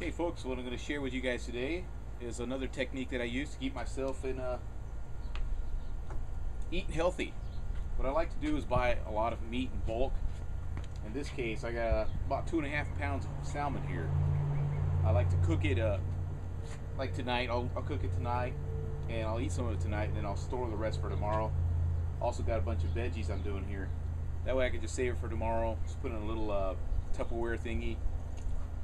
Hey folks, what I'm going to share with you guys today is another technique that I use to keep myself in eating healthy. What I like to do is buy a lot of meat in bulk. In this case, I got about 2.5 pounds of salmon here. I like to cook it like tonight. I'll cook it tonight and I'll eat some of it tonight, and then I'll store the rest for tomorrow. Also got a bunch of veggies I'm doing here. That way I can just save it for tomorrow. Just put in a little Tupperware thingy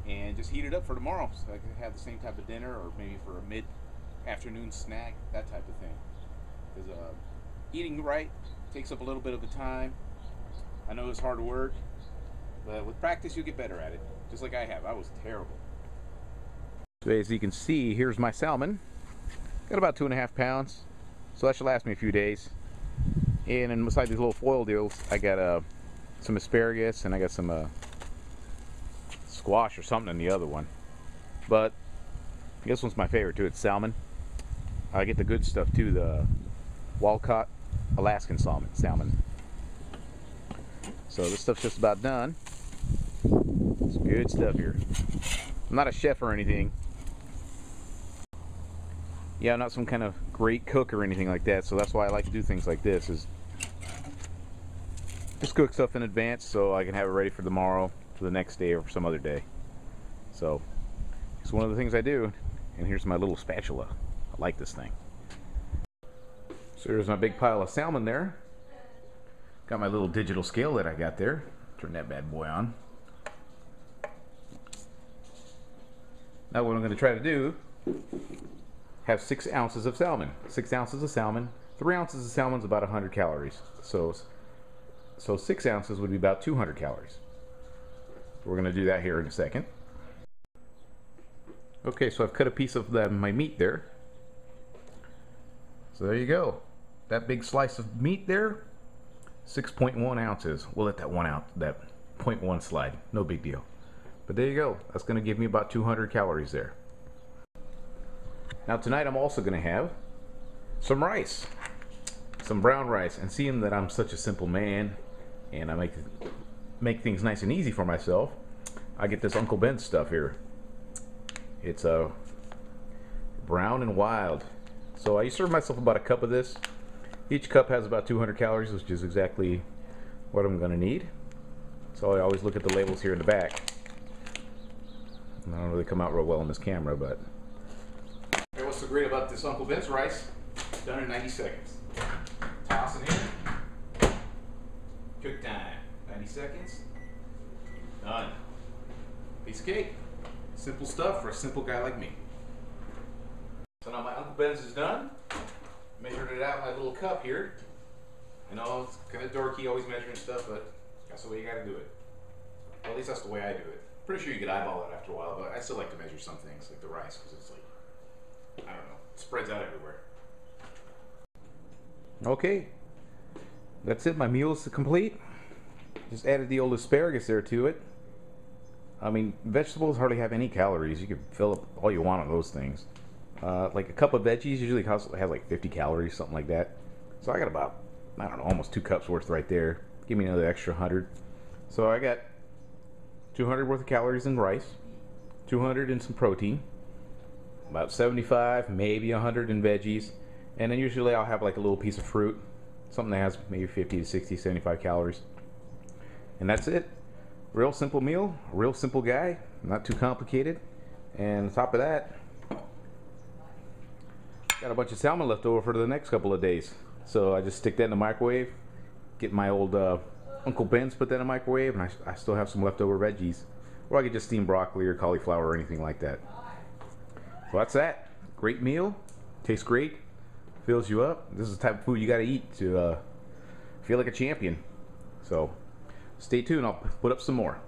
and just heat it up for tomorrow, so I can have the same type of dinner, or maybe for a mid-afternoon snack, that type of thing. Because eating right takes up a little bit of the time. I know it's hard work, but with practice you get better at it, just like I have. I was terrible. So as you can see, here's my salmon. Got about 2.5 pounds, so that should last me a few days. And then beside these little foil deals, I got some asparagus, and I got some squash or something in the other one, but this one's my favorite too. It's salmon. I get the good stuff too, the wild-caught Alaskan salmon. So this stuff's just about done. It's good stuff here. I'm not a chef or anything. Yeah, I'm not some kind of great cook or anything like that, so that's why I like to do things like this, is just cook stuff in advance so I can have it ready for tomorrow, for the next day, or for some other day. So it's one of the things I do. And here's my little spatula. I like this thing. So there's my big pile of salmon there. Got my little digital scale that I got there. Turn that bad boy on. Now what I'm going to try to do, have 6 ounces of salmon. 6 ounces of salmon. 3 ounces of salmon is about 100 calories. So 6 ounces would be about 200 calories. We're going to do that here in a second. Okay, so I've cut a piece of my meat there. So there you go. That big slice of meat there, 6.1 ounces. We'll let that 0.1 slide. No big deal. But there you go. That's going to give me about 200 calories there. Now tonight I'm also going to have some rice. Some brown rice. And seeing that I'm such a simple man and I make things nice and easy for myself, I get this Uncle Ben's stuff here. It's brown and wild. So I serve myself about a cup of this. Each cup has about 200 calories, which is exactly what I'm going to need. So I always look at the labels here in the back. I don't really come out real well on this camera, but what's so great about this Uncle Ben's rice? Done in 90 seconds. Tossing in. Cook time. 90 seconds. Done. Piece of cake. Simple stuff for a simple guy like me. So now my Uncle Ben's is done. Measured it out in my little cup here. I know it's kind of dorky, always measuring stuff, but that's the way you gotta do it. Well, at least that's the way I do it. Pretty sure you could eyeball it after a while, but I still like to measure some things, like the rice, because it's like, I don't know, it spreads out everywhere. Okay. That's it, my meal is complete. Just added the old asparagus there to it. I mean, vegetables hardly have any calories. You can fill up all you want on those things. Like a cup of veggies usually has like 50 calories, something like that. So I got about, I don't know, almost 2 cups worth right there. Give me another extra 100. So I got 200 worth of calories in rice, 200 in some protein, about 75, maybe 100 in veggies, and then usually I'll have like a little piece of fruit, something that has maybe 50 to 60, 75 calories. And that's it. Real simple meal, real simple guy, not too complicated. And on top of that, got a bunch of salmon left over for the next couple of days. So I just stick that in the microwave, get my old Uncle Ben's, put that in the microwave, and I still have some leftover veggies. Or I could just steam broccoli or cauliflower or anything like that. So that's that. Great meal, tastes great, fills you up. This is the type of food you gotta eat to feel like a champion. So stay tuned, I'll put up some more.